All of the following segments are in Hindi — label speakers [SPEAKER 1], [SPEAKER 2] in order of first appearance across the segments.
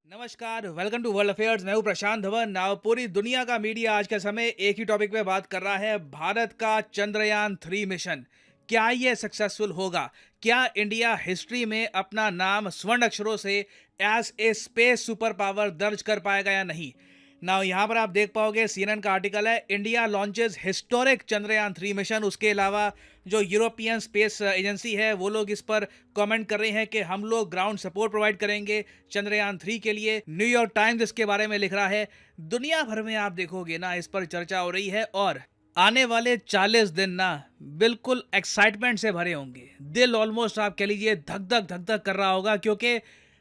[SPEAKER 1] नमस्कार, वेलकम टू वर्ल्ड अफेयर्स। मैं हूं प्रशांत धवन। नाउ पूरी दुनिया का मीडिया आज के समय एक ही टॉपिक पे बात कर रहा है, भारत का चंद्रयान 3 मिशन। क्या ये सक्सेसफुल होगा? क्या इंडिया हिस्ट्री में अपना नाम स्वर्ण अक्षरों से as a space super power दर्ज कर पाएगा या नहीं? नाउ यहाँ पर आप देख पाओगे, सीएनएन का आर्टिकल है, India launches historic Chandrayaan 3 mission. उसके अलावा जो यूरोपियन स्पेस एजेंसी है वो लोग इस पर कमेंट कर रहे हैं कि हम लोग ग्राउंड सपोर्ट प्रोवाइड करेंगे चंद्रयान 3 के लिए। न्यूयॉर्क टाइम्स इसके बारे में लिख रहा है। दुनिया भर में आप देखोगे ना, इस पर चर्चा हो रही है और आने वाले 40 दिन ना बिल्कुल एक्साइटमेंट से भरे होंगे। दिल ऑलमोस्ट आप कह लीजिए धक धक कर रहा होगा, क्योंकि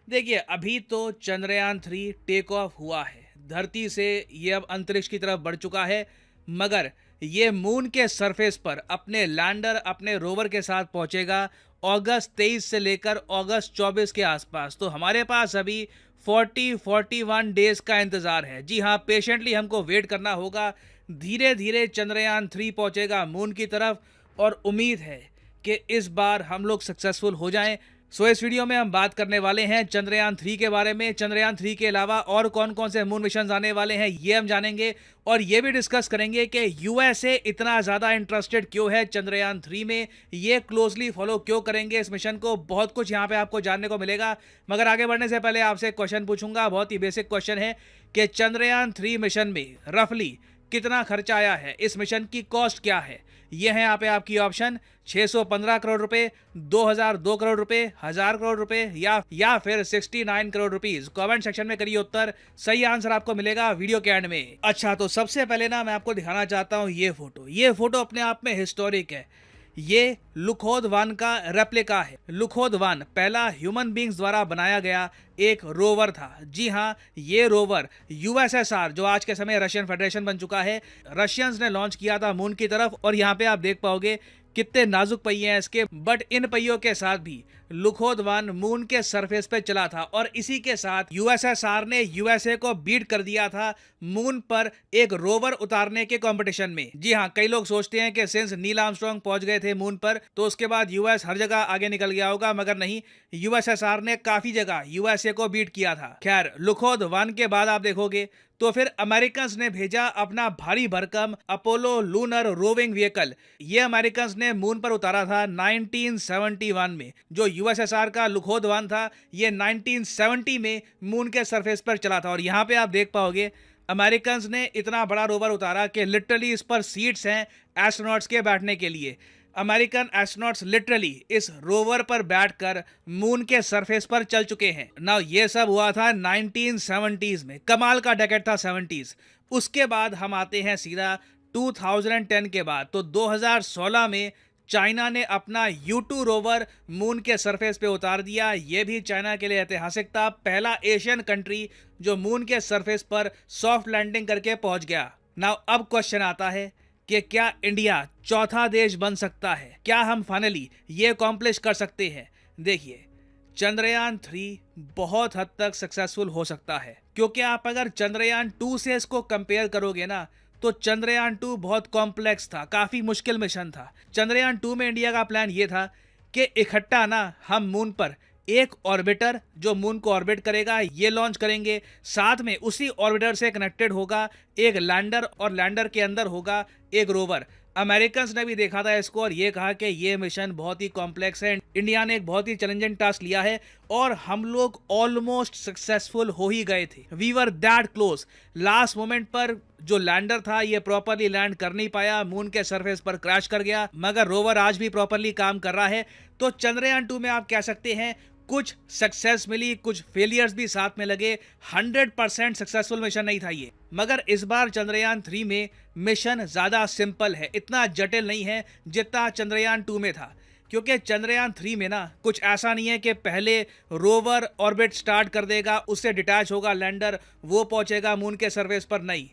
[SPEAKER 1] देखिए अभी तो चंद्रयान 3 टेक ऑफ हुआ है धरती से, ये अब अंतरिक्ष की तरफ बढ़ चुका है, मगर ये मून के सरफेस पर अपने लैंडर अपने रोवर के साथ पहुंचेगा अगस्त 23 से लेकर अगस्त 24 के आसपास। तो हमारे पास अभी 41 डेज का इंतजार है। जी हाँ, पेशेंटली हमको वेट करना होगा। धीरे धीरे चंद्रयान 3 पहुंचेगा मून की तरफ और उम्मीद है कि इस बार हम लोग सक्सेसफुल हो जाएं। इस वीडियो में हम बात करने वाले हैं चंद्रयान 3 के बारे में। चंद्रयान 3 के अलावा और कौन कौन से मून मिशन आने वाले हैं ये हम जानेंगे, और ये भी डिस्कस करेंगे कि यूएसए इतना ज्यादा इंटरेस्टेड क्यों है चंद्रयान 3 में, ये क्लोजली फॉलो क्यों करेंगे इस मिशन को। बहुत कुछ यहाँ पे आपको जानने को मिलेगा, मगर आगे बढ़ने से पहले आपसे क्वेश्चन पूछूंगा। बहुत ही बेसिक क्वेश्चन है कि चंद्रयान 3 मिशन में रफली कितना खर्चा आया है, इस मिशन की कॉस्ट क्या है। ये है यहाँ पे आपकी ऑप्शन: 615 करोड़ रुपए, 2002 करोड़ रुपए, 1000 करोड़ रुपए या फिर 69 करोड़ रुपीस। कमेंट सेक्शन में करिए उत्तर, सही आंसर आपको मिलेगा वीडियो के एंड में। अच्छा, तो सबसे पहले ना मैं आपको दिखाना चाहता हूँ ये फोटो अपने आप में हिस्टोरिक है। ये लुखोद वन का रेप्लिका है। लुखोद वन पहला ह्यूमन बींग्स द्वारा बनाया गया एक रोवर था। जी हाँ, ये रोवर यूएसएसआर, जो आज के समय रशियन फेडरेशन बन चुका है, रशियंस ने लॉन्च किया था मून की तरफ। और यहाँ पे आप देख पाओगे कितने नाजुक पहिए हैं इसके, बट इन पहियों के साथ भी लुखोद वन मून के सरफेस पे चला था और इसी के साथ यूएसएसआर ने यूएसए को बीट कर दिया था मून पर एक रोवर उतारने के कंपटीशन में। जी हाँ, कई लोग सोचते हैं कि सिंस नील आर्मस्ट्रांग पहुंच गए थे मून पर तो उसके बाद यूएस हर जगह आगे निकल गया होगा, मगर नहीं, यूएसएसआर ने काफी जगह यूएसए को बीट किया था। खैर, लुखोद वन के बाद आप देखोगे तो फिर अमेरिकन ने भेजा अपना भारी भरकम अपोलो लूनर रोविंग व्हीकल। ये अमेरिकन ने मून पर उतारा था 1971 में। जो यूएसएसआर का लुखोद वन था, ये 1970 में मून के सरफेस पर चला था। और यहाँ पे आप देख पाओगे अमेरिकन ने इतना बड़ा रोवर उतारा कि लिटरली इस पर सीट्स हैं एस्ट्रोनॉट्स के बैठने के लिए। अमेरिकन एस्ट्रोनॉट्स लिटरली इस रोवर पर बैठकर मून के सरफेस पर चल चुके हैं। नाउ ये सब हुआ था 1970s में। कमाल का डेकेड था 70s। उसके बाद हम आते हैं सीधा 2010 के बाद। तो 2016 में चाइना ने अपना U2 रोवर मून के सरफेस पे उतार दिया। ये भी चाइना के लिए ऐतिहासिक था, पहला एशियन कंट्री जो मून के सरफेस पर सॉफ्ट लैंडिंग करके पहुंच गया। नाउ अब क्वेश्चन आता है कि क्या इंडिया चौथा देश बन सकता है? क्या हम फाइनली ये अकॉम्प्लिश कर सकते हैं? देखिए, चंद्रयान 3 बहुत हद तक सक्सेसफुल हो सकता है, क्योंकि आप अगर चंद्रयान 2 से इसको कंपेयर करोगे ना तो चंद्रयान 2 बहुत कॉम्प्लेक्स था, काफी मुश्किल मिशन था। चंद्रयान 2 में इंडिया का प्लान ये था कि इकट्ठा ना हम मून पर एक ऑर्बिटर जो मून को ऑर्बिट करेगा ये लॉन्च करेंगे, साथ में उसी ऑर्बिटर से कनेक्टेड होगा एक लैंडर और लैंडर के अंदर होगा एक रोवर। अमेरिकन ने भी देखा था इसको और ये कहा कि ये मिशन बहुत ही कॉम्प्लेक्स है, इंडिया ने एक बहुत ही चैलेंजिंग टास्क लिया है और हम लोग ऑलमोस्ट सक्सेसफुल हो ही गए थे। We were that close. Last moment पर जो लैंडर था ये प्रॉपरली लैंड कर नहीं पाया, मून के सरफेस पर क्रैश कर गया, मगर रोवर आज भी प्रॉपरली काम कर रहा है। तो चंद्रयान 2 में आप कह सकते हैं कुछ सक्सेस मिली, कुछ फेलियर्स भी साथ में लगे। 100% सक्सेसफुल मिशन नहीं था ये, मगर इस बार चंद्रयान 3 में मिशन ज्यादा सिंपल है, इतना जटिल नहीं है जितना चंद्रयान 2 में था। क्योंकि चंद्रयान 3 में ना कुछ ऐसा नहीं है कि पहले रोवर ऑर्बिट स्टार्ट कर देगा, उससे डिटैच होगा लैंडर, वो पहुंचेगा मून के सरफेस पर। नहीं,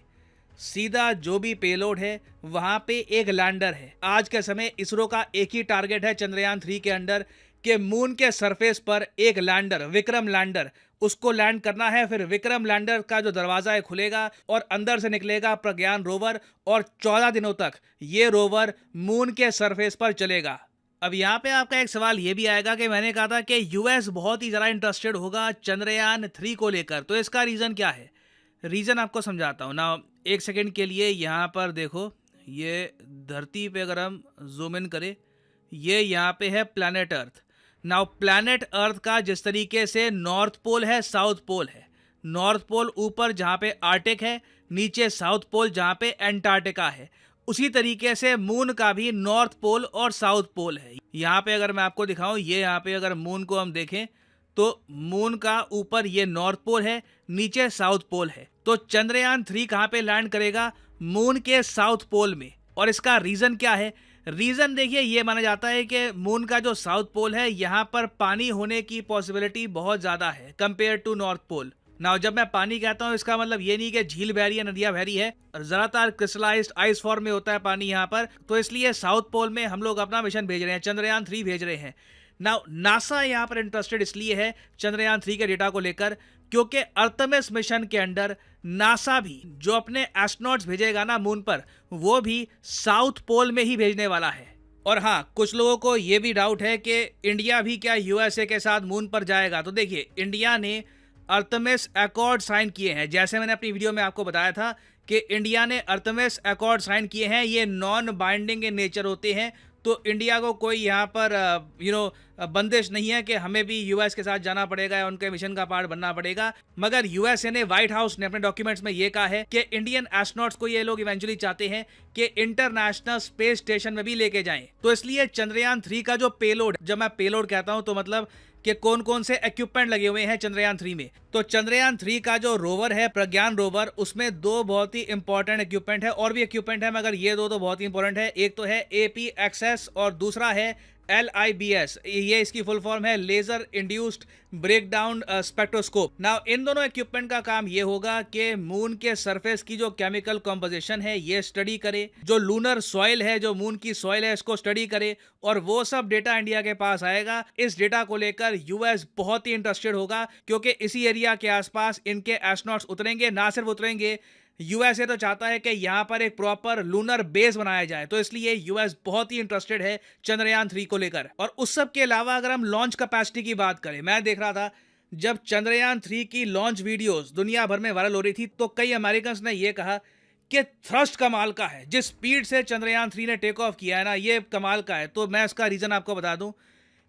[SPEAKER 1] सीधा जो भी पेलोड है वहां पे एक लैंडर है। आज के समय इसरो का एक ही टारगेट है चंद्रयान 3 के अंडर कि मून के सरफेस पर एक लैंडर, विक्रम लैंडर, उसको लैंड करना है। फिर विक्रम लैंडर का जो दरवाजा है खुलेगा और अंदर से निकलेगा प्रज्ञान रोवर और 14 दिनों तक ये रोवर मून के सरफेस पर चलेगा। अब यहाँ पे आपका एक सवाल ये भी आएगा कि मैंने कहा था कि यूएस बहुत ही ज़्यादा इंटरेस्टेड होगा चंद्रयान 3 को लेकर, तो इसका रीज़न क्या है? रीज़न आपको समझाता हूँ ना। एक सेकंड के लिए यहाँ पर देखो, ये धरती पे अगर हम जूम इन करें, ये यहाँ पे है planet earth. Now planet earth का जिस तरीके से नॉर्थ पोल है, साउथ पोल है, नॉर्थ पोल ऊपर जहाँ पे आर्टिक है, नीचे साउथ पोल जहाँ पे एंटार्क्टिका है, उसी तरीके से मून का भी नॉर्थ पोल और साउथ पोल है। यहाँ पे अगर मैं आपको दिखाऊं, ये यहाँ पे अगर मून को हम देखें तो मून का ऊपर ये नॉर्थ पोल है, नीचे साउथ पोल है। तो चंद्रयान 3 कहाँ पे लैंड करेगा? मून के साउथ पोल में। और इसका रीजन क्या है? रीजन देखिए, ये माना जाता है कि मून का जो साउथ पोल है, यहाँ पर पानी होने की पॉसिबिलिटी बहुत ज्यादा है compare to north pole. Now जब मैं पानी कहता हूँ, इसका मतलब ये नहीं कि झील बह रही है, नदियां बह रही है, ज्यादातर क्रिस्टलाइज्ड आइस फॉर्म में होता है पानी यहाँ पर। तो इसलिए साउथ पोल में हम लोग अपना मिशन भेज रहे हैं, चंद्रयान 3 भेज रहे हैं। नाउ नासा यहाँ पर इंटरेस्टेड इसलिए है चंद्रयान 3 के डेटा को लेकर, क्योंकि अर्थमिस मिशन के अंडर नासा भी जो अपने एस्ट्रोनॉट्स भेजेगा ना मून पर, वो भी साउथ पोल में ही भेजने वाला है। और हाँ, कुछ लोगों को ये भी डाउट है कि इंडिया भी क्या यूएसए के साथ मून पर जाएगा। तो देखिए, इंडिया ने अर्थमिस अकॉर्ड साइन किए हैं। जैसे मैंने अपनी वीडियो में आपको बताया था कि इंडिया ने अर्थमिस अकॉर्ड साइन किए हैं, ये नॉन बाइंडिंग इन नेचर होते हैं। तो इंडिया को कोई यहाँ पर बंदिश नहीं है कि हमें भी यूएस के साथ जाना पड़ेगा या उनके मिशन का पार्ट बनना पड़ेगा। मगर यूएसए ने, व्हाइट हाउस ने अपने डॉक्यूमेंट्स में ये कहा है कि इंडियन एस्ट्रोनॉट्स को ये लोग इवेंचुअली चाहते हैं कि इंटरनेशनल स्पेस स्टेशन में भी लेके जाएं। तो इसलिए चंद्रयान 3 का जो पेलोड, जब मैं पेलोड कहता हूं तो मतलब कि कौन कौन से इक्विपमेंट लगे हुए हैं चंद्रयान 3 में। तो चंद्रयान 3 का जो रोवर है, प्रज्ञान रोवर, उसमें दो बहुत ही इंपॉर्टेंट इक्विपमेंट है, और भी इक्विपमेंट है मगर ये दो तो बहुत ही इंपॉर्टेंट है। एक तो है APXS और दूसरा है LIBS। ये इसकी फुल फॉर्म है laser induced breakdown spectroscope. Now इन दोनों इक्विपमेंट का काम ये होगा कि मून के सरफेस की जो केमिकल कॉम्पोजिशन है ये स्टडी करे, जो लूनर सॉइल है, जो मून की सॉइल है, इसको स्टडी करे, और वो सब डेटा इंडिया के पास आएगा। इस डेटा को लेकर यूएस बहुत ही इंटरेस्टेड होगा, क्योंकि इसी एरिया के आसपास इनके एस्ट्रोनॉट्स उतरेंगे। ना सिर्फ उतरेंगे, यूएसए तो चाहता है कि यहाँ पर एक प्रॉपर लूनर बेस बनाया जाए। तो इसलिए यूएस बहुत ही इंटरेस्टेड है चंद्रयान 3 को लेकर। और उस सब के अलावा अगर हम लॉन्च कैपेसिटी की बात करें, मैं देख रहा था जब चंद्रयान 3 की लॉन्च वीडियोस दुनिया भर में वायरल हो रही थी, तो कई अमेरिकन्स ने यह कहा कि थ्रस्ट कमाल का है, जिस स्पीड से चंद्रयान 3 ने टेक ऑफ किया है ना, ये कमाल का है। तो मैं इसका रीजन आपको बता दूं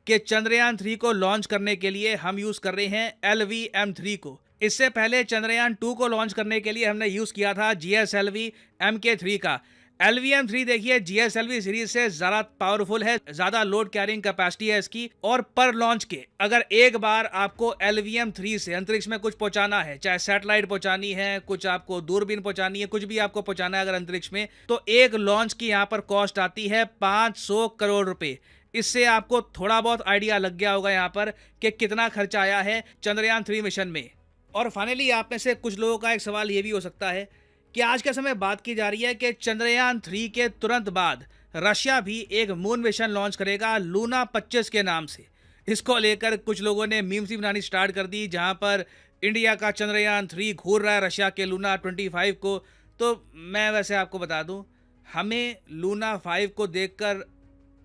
[SPEAKER 1] कि चंद्रयान 3 को लॉन्च करने के लिए हम यूज कर रहे हैं LVM-3 को। इससे पहले चंद्रयान 2 को लॉन्च करने के लिए हमने यूज किया था GSLV Mk3 का। LVM-3 देखिए GSLV सीरीज से ज्यादा पावरफुल है, ज्यादा लोड कैरिंग कैपेसिटी है इसकी। और पर लॉन्च के अगर एक बार आपको LVM-3 से अंतरिक्ष में कुछ पहुंचाना है, चाहे सैटेलाइट पहुंचानी है, कुछ आपको दूरबीन पहुंचानी है, कुछ भी आपको पहुंचाना है अगर अंतरिक्ष में, तो एक लॉन्च की यहाँ पर कॉस्ट आती है 500 करोड़ रुपए। इससे आपको थोड़ा बहुत आइडिया लग गया होगा यहाँ पर कि कितना खर्चा आया है चंद्रयान 3 मिशन में। और फाइनली आप में से कुछ लोगों का एक सवाल ये भी हो सकता है कि आज के समय बात की जा रही है कि चंद्रयान 3 के तुरंत बाद रशिया भी एक मून मिशन लॉन्च करेगा लूना 25 के नाम से। इसको लेकर कुछ लोगों ने मीम्स भी बनानी स्टार्ट कर दी, जहां पर इंडिया का चंद्रयान 3 घूर रहा है रशिया के लूना 25 को। तो मैं वैसे आपको बता दूं, हमें लूना 5 को देखकर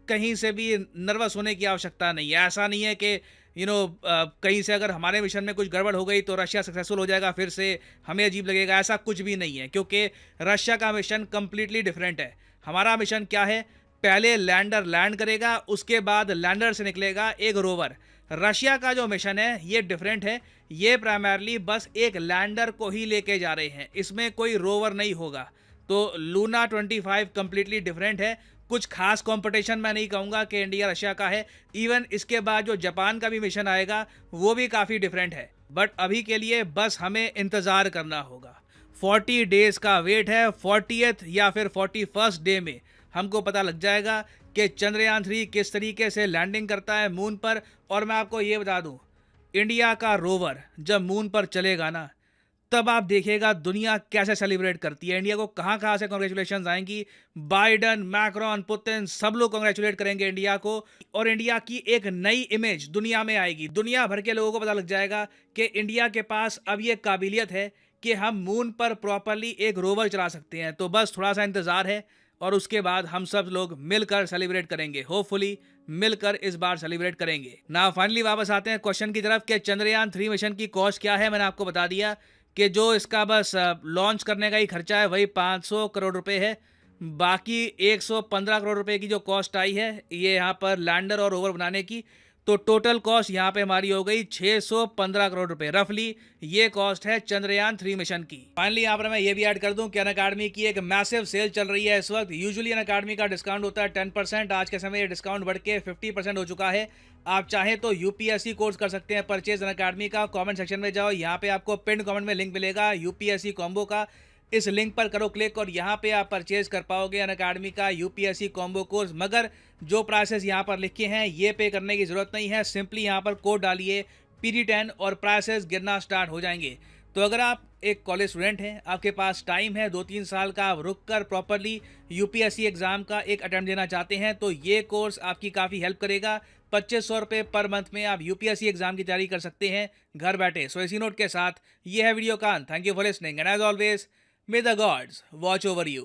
[SPEAKER 1] कहीं से भी नर्वस होने की आवश्यकता नहीं है। ऐसा नहीं है कि कहीं से अगर हमारे मिशन में कुछ गड़बड़ हो गई तो रशिया सक्सेसफुल हो जाएगा, फिर से हमें अजीब लगेगा। ऐसा कुछ भी नहीं है, क्योंकि रशिया का मिशन कंप्लीटली डिफरेंट है। हमारा मिशन क्या है? पहले लैंडर लैंड करेगा, उसके बाद लैंडर से निकलेगा एक रोवर। रशिया का जो मिशन है ये डिफरेंट है, ये प्राइमरली बस एक लैंडर को ही लेके जा रहे हैं, इसमें कोई रोवर नहीं होगा। तो लूना 25 कंप्लीटली डिफरेंट है। कुछ खास कंपटीशन मैं नहीं कहूंगा कि इंडिया रशिया का है। इवन इसके बाद जो जापान का भी मिशन आएगा वो भी काफ़ी डिफरेंट है। बट अभी के लिए बस हमें इंतज़ार करना होगा। 40 डेज का वेट है। 40th या फिर 41st डे में हमको पता लग जाएगा कि चंद्रयान 3 किस तरीके से लैंडिंग करता है मून पर। और मैं आपको ये बता दूं, इंडिया का रोवर जब मून पर चलेगा ना, तब आप देखिएगा दुनिया कैसे सेलिब्रेट करती है। इंडिया को कहां कहां से कांग्रेचुलेशंस आएंगी। बाइडन, मैक्रोन, पुतिन सब लोग कांग्रेचुलेट करेंगे इंडिया को, और इंडिया की एक नई इमेज दुनिया में आएगी। दुनिया भर के लोगों को पता लग जाएगा कि इंडिया के पास अब ये काबिलियत है कि हम मून पर प्रॉपरली एक रोवर चला सकते हैं। तो बस थोड़ा सा इंतजार है और उसके बाद हम सब लोग मिलकर सेलिब्रेट करेंगे। होपफुली मिलकर इस बार सेलिब्रेट करेंगे। ना फाइनली वापस आते हैं क्वेश्चन की तरफ कि चंद्रयान 3 मिशन की कॉस्ट क्या है। मैंने आपको बता दिया कि जो इसका बस लॉन्च करने का ही खर्चा है वही 500 करोड़ रुपए है। बाकी 115 करोड़ रुपए की जो कॉस्ट आई है ये यहाँ पर लैंडर और रोवर बनाने की, तो टोटल कॉस्ट यहाँ पे हमारी हो गई 615 करोड़ रुपए। रफली ये कॉस्ट है चंद्रयान 3 मिशन की। फाइनली यहाँ पर मैं ये भी ऐड कर दूं कि अनअकैडमी की एक मैसिव सेल चल रही है इस वक्त। यूजुअली अनअकैडमी का डिस्काउंट होता है 10%, आज के समय ये डिस्काउंट बढ़ के 50% हो चुका है। आप चाहें तो यूपीएससी कोर्स कर सकते हैं परचेज अनअकैडमी का। कमेंट सेक्शन में जाओ, यहाँ पे आपको पिन कमेंट में लिंक मिलेगा यूपीएससी कॉम्बो का। इस लिंक पर करो क्लिक और यहाँ पे आप परचेज कर पाओगे अनअकैडमी का यूपीएससी कॉम्बो कोर्स। मगर जो प्राइसेस यहाँ पर लिखे हैं ये पे करने की जरूरत नहीं है। सिंपली यहाँ पर कोड डालिए PD10 और प्राइसेस गिरना स्टार्ट हो जाएंगे। तो अगर आप एक कॉलेज स्टूडेंट हैं, आपके पास टाइम है 2-3 साल का, आप रुक कर प्रॉपरली यूपीएससी एग्जाम का एक अटेम्प्ट देना चाहते हैं तो ये कोर्स आपकी काफ़ी हेल्प करेगा। 2500 रुपये पर मंथ में आप यूपीएससी एग्जाम की तैयारी कर सकते हैं घर बैठे। सो इसी नोट के साथ ये है वीडियो का। Thank you for listening and as always, may the gods watch over you.